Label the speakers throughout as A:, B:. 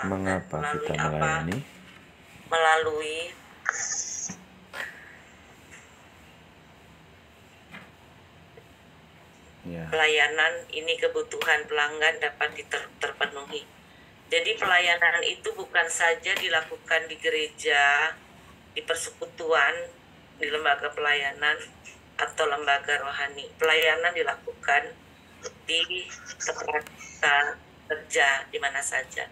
A: pelanggan.
B: Mengapa
A: Melalui
B: kita
A: apa?
B: melayani?
A: Melalui pelayanan ini kebutuhan pelanggan dapat terpenuhi. Jadi pelayanan itu bukan saja dilakukan di gereja, di persekutuan, di lembaga pelayanan atau lembaga rohani. Pelayanan dilakukan di tempat kita kerja, di mana saja.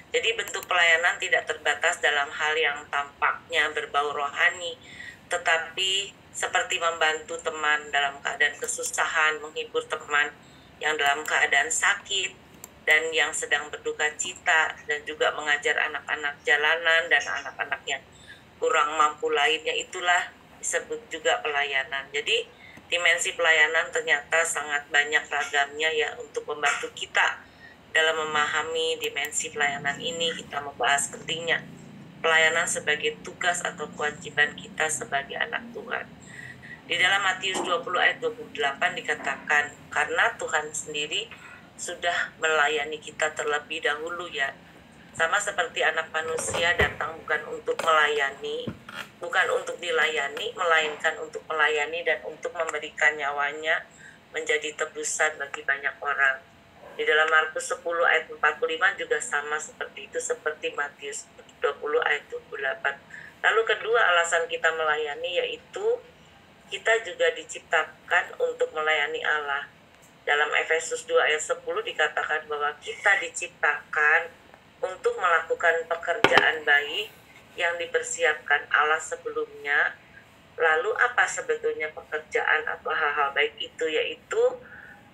A: Jadi bentuk pelayanan tidak terbatas dalam hal yang tampaknya berbau rohani, tetapi seperti membantu teman dalam keadaan kesusahan, menghibur teman yang dalam keadaan sakit dan yang sedang berduka cita, dan juga mengajar anak-anak jalanan dan anak-anak yang kurang mampu lainnya, itulah disebut juga pelayanan. Jadi dimensi pelayanan ternyata sangat banyak ragamnya ya untuk membantu kita dalam memahami dimensi pelayanan ini. Kita membahas pentingnya pelayanan sebagai tugas atau kewajiban kita sebagai anak Tuhan. Di dalam Matius 20 ayat 28 dikatakan, karena Tuhan sendiri sudah melayani kita terlebih dahulu ya. Sama seperti anak manusia datang bukan untuk melayani, bukan untuk dilayani, melainkan untuk melayani dan untuk memberikan nyawanya menjadi tebusan bagi banyak orang. Di dalam Markus 10 ayat 45 juga sama seperti itu, seperti Matius 20 ayat 28. Lalu kedua alasan kita melayani yaitu kita juga diciptakan untuk melayani Allah. Dalam Efesus 2 ayat 10 dikatakan bahwa kita diciptakan untuk melakukan pekerjaan baik yang dipersiapkan Allah sebelumnya. Lalu apa sebetulnya pekerjaan atau hal-hal baik itu? Yaitu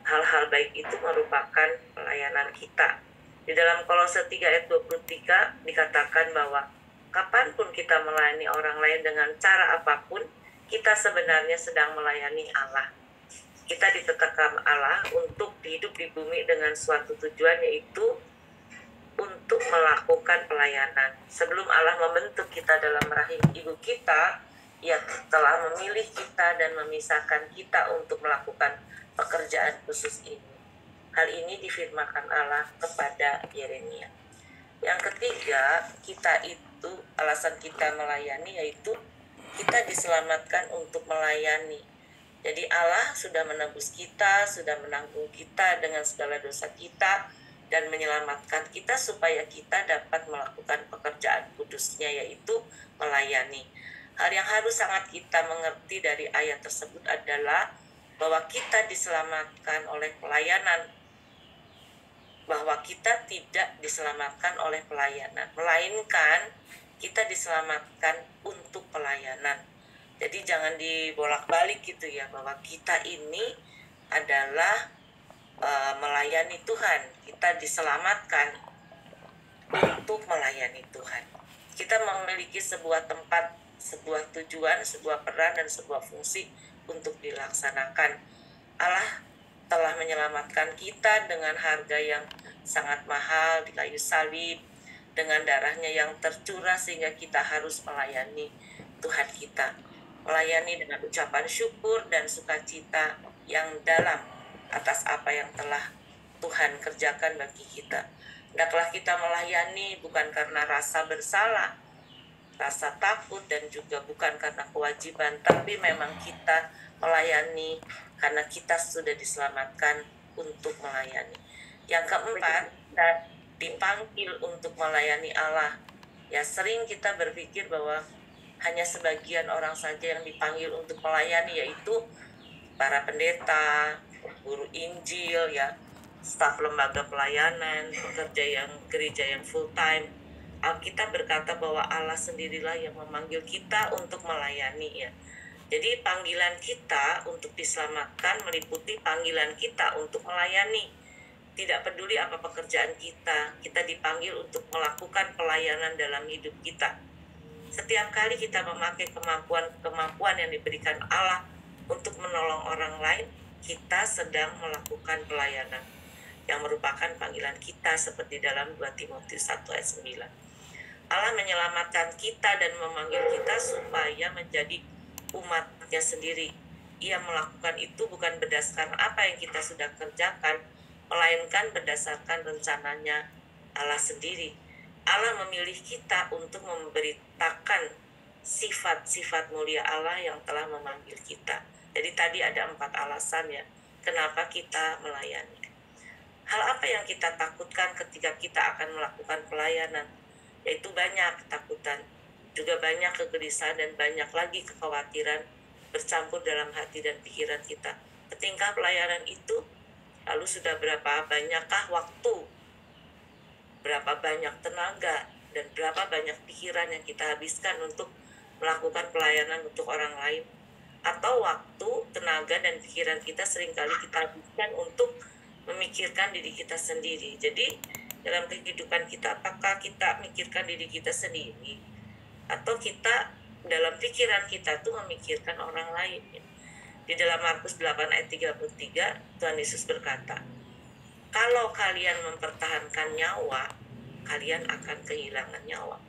A: hal-hal baik itu merupakan pelayanan kita. Di dalam Kolose 3 ayat 23 dikatakan bahwa kapanpun kita melayani orang lain dengan cara apapun, kita sebenarnya sedang melayani Allah. Kita ditetapkan Allah untuk hidup di bumi dengan suatu tujuan, yaitu untuk melakukan pelayanan. Sebelum Allah membentuk kita dalam rahim ibu kita, Ia telah memilih kita dan memisahkan kita untuk melakukan pekerjaan khusus ini. Hal ini difirmankan Allah kepada Yeremia. Yang ketiga, kita itu, alasan kita melayani yaitu kita diselamatkan untuk melayani. Jadi Allah sudah menebus kita, sudah menanggung kita dengan segala dosa kita, dan menyelamatkan kita supaya kita dapat melakukan pekerjaan kudusnya, yaitu melayani. Hal yang harus sangat kita mengerti dari ayat tersebut adalah bahwa kita diselamatkan oleh pelayanan, bahwa kita tidak diselamatkan oleh pelayanan, melainkan kita diselamatkan untuk pelayanan. Jadi jangan dibolak-balik gitu ya, bahwa kita ini adalah melayani Tuhan. Kita diselamatkan untuk melayani Tuhan. Kita memiliki sebuah tempat, sebuah tujuan, sebuah peran, dan sebuah fungsi untuk dilaksanakan. Allah telah menyelamatkan kita dengan harga yang sangat mahal di kayu salib, dengan darahnya yang tercurah, sehingga kita harus melayani Tuhan kita, melayani dengan ucapan syukur dan sukacita yang dalam atas apa yang telah Tuhan kerjakan bagi kita. Hendaklah kita melayani bukan karena rasa bersalah, rasa takut, dan juga bukan karena kewajiban, tapi memang kita melayani karena kita sudah diselamatkan untuk melayani. Yang keempat, kita dipanggil untuk melayani Allah. Ya, sering kita berpikir bahwa hanya sebagian orang saja yang dipanggil untuk melayani, yaitu para pendeta, guru Injil, ya, staf lembaga pelayanan, pekerja yang gereja yang full time. Alkitab berkata bahwa Allah sendirilah yang memanggil kita untuk melayani ya. Jadi panggilan kita untuk diselamatkan meliputi panggilan kita untuk melayani. Tidak peduli apa pekerjaan kita, kita dipanggil untuk melakukan pelayanan dalam hidup kita. Setiap kali kita memakai kemampuan yang diberikan Allah untuk menolong orang lain, kita sedang melakukan pelayanan yang merupakan panggilan kita, seperti dalam 2 Timotius 1 ayat 9. Allah menyelamatkan kita dan memanggil kita supaya menjadi umatnya sendiri. Ia melakukan itu bukan berdasarkan apa yang kita sudah kerjakan, melainkan berdasarkan rencananya Allah sendiri. Allah memilih kita untuk memberitakan sifat-sifat mulia Allah yang telah memanggil kita. Jadi tadi ada 4 alasan ya, kenapa kita melayani. Hal apa yang kita takutkan ketika kita akan melakukan pelayanan? Yaitu banyak ketakutan, juga banyak kegelisahan dan banyak lagi kekhawatiran bercampur dalam hati dan pikiran kita. Ketika pelayanan itu, lalu sudah berapa banyakkah waktu, berapa banyak tenaga, dan berapa banyak pikiran yang kita habiskan untuk melakukan pelayanan untuk orang lain. Atau waktu, tenaga, dan pikiran kita seringkali kita habiskan untuk memikirkan diri kita sendiri. Jadi dalam kehidupan kita, apakah kita mikirkan diri kita sendiri, atau kita dalam pikiran kita tuh memikirkan orang lain? Di dalam Markus 8 ayat 33, Tuhan Yesus berkata, kalau kalian mempertahankan nyawa, kalian akan kehilangan nyawa.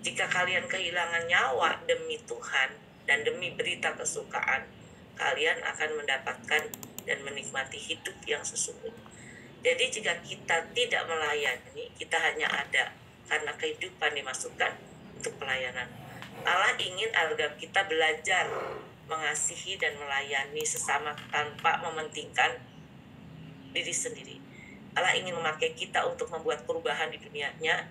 A: Jika kalian kehilangan nyawa demi Tuhan dan demi berita kesukaan, kalian akan mendapatkan dan menikmati hidup yang sesungguhnya. Jadi jika kita tidak melayani, kita hanya ada karena kehidupan dimasukkan untuk pelayanan. Allah ingin agar kita belajar mengasihi dan melayani sesama tanpa mementingkan diri sendiri. Allah ingin memakai kita untuk membuat perubahan di dunianya.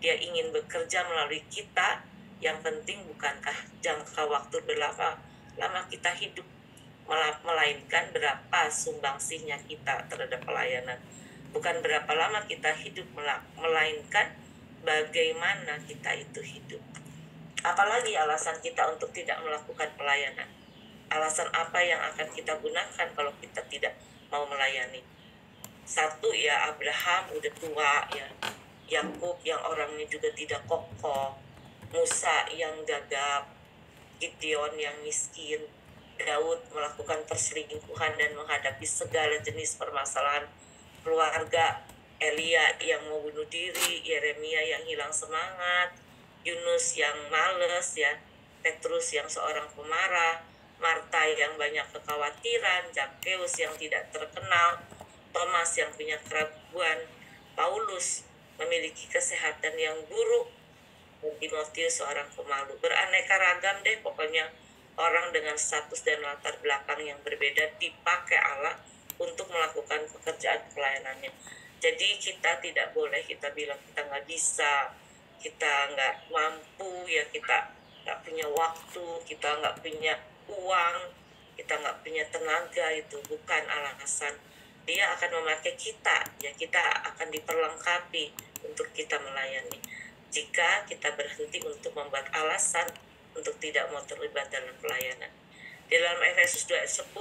A: Dia ingin bekerja melalui kita. Yang penting bukankah jangka waktu berapa lama kita hidup, melainkan berapa sumbangsihnya kita terhadap pelayanan. Bukan berapa lama kita hidup, melainkan bagaimana kita itu hidup. Apalagi alasan kita untuk tidak melakukan pelayanan? Alasan apa yang akan kita gunakan kalau kita tidak mau melayani? Satu ya, Abraham udah tua ya, Yakub yang orangnya juga tidak kokoh, Musa yang gagap, Gideon yang miskin, Daud melakukan perselingkuhan dan menghadapi segala jenis permasalahan keluarga, Elia yang mau bunuh diri, Yeremia yang hilang semangat, Yunus yang males ya, Petrus yang seorang pemarah, Marta yang banyak kekhawatiran, Zakheus yang tidak terkenal, Thomas yang punya keraguan, Paulus memiliki kesehatan yang buruk, dan Timotius seorang pemalu. Beraneka ragam deh pokoknya orang dengan status dan latar belakang yang berbeda dipakai Allah untuk melakukan pekerjaan pelayanannya. Jadi kita tidak boleh kita bilang kita nggak bisa, kita nggak mampu ya, kita nggak punya waktu, kita nggak punya uang, kita nggak punya tenaga. Itu bukan alasan. Dia akan memakai kita ya, kita akan diperlengkapi untuk kita melayani. Jika kita berhenti untuk membuat alasan untuk tidak mau terlibat dalam pelayanan. Di dalam Efesus 2 ayat 10,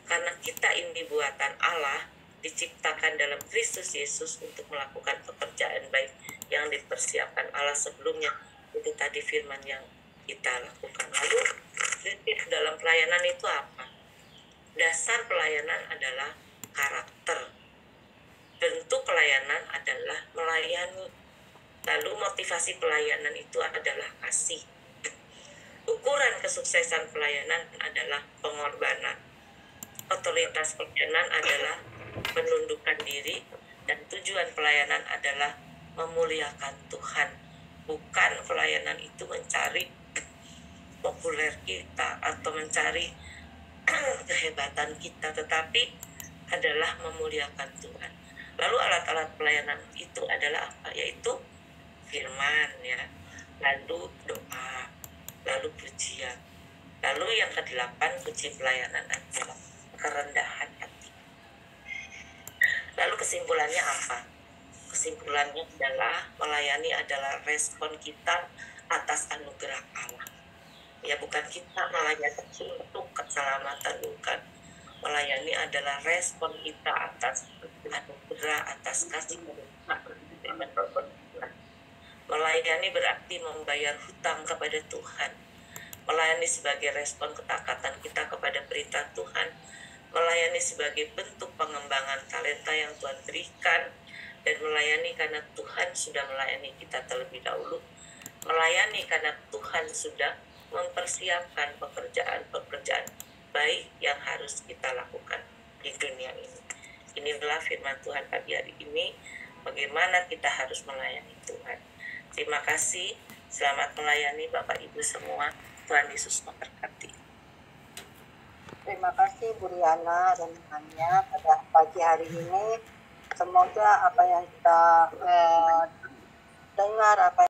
A: karena kita ini buatan Allah, diciptakan dalam Kristus Yesus untuk melakukan pekerjaan baik yang dipersiapkan Allah sebelumnya. Itu tadi firman yang kita lakukan. Lalu dalam pelayanan itu apa? Dasar pelayanan adalah karakter. Bentuk pelayanan adalah melayani. Lalu motivasi pelayanan itu adalah kasih. Ukuran kesuksesan pelayanan adalah pengorbanan. Otoritas pelayanan adalah menundukkan diri, dan tujuan pelayanan adalah memuliakan Tuhan. Bukan pelayanan itu mencari populer kita atau mencari kehebatan kita, tetapi adalah memuliakan Tuhan. Lalu alat-alat pelayanan itu adalah apa? Yaitu firman ya, lalu doa, lalu pujian. Lalu yang ke-8, kunci pelayanan adalah kerendahan hati. Lalu kesimpulannya apa? Kesimpulannya adalah melayani adalah respon kita atas anugerah Allah. Ya, bukan kita melayani untuk keselamatan, bukan. Melayani adalah respon kita atas anugerah, atas kasih Tuhan. Melayani berarti membayar hutang kepada Tuhan. Melayani sebagai respon ketakatan kita kepada perintah Tuhan. Melayani sebagai bentuk pengembangan talenta yang Tuhan berikan. Dan melayani karena Tuhan sudah melayani kita terlebih dahulu. Melayani karena Tuhan sudah mempersiapkan pekerjaan-pekerjaan baik yang harus kita lakukan di dunia ini. Inilah firman Tuhan pagi hari ini. bagaimana kita harus melayani Tuhan. Terima kasih, selamat melayani Bapak Ibu semua. Tuhan Yesus memberkati.
B: Terima kasih Bu Riana renungannya pada pagi hari ini. Semoga apa yang kita dengar, apa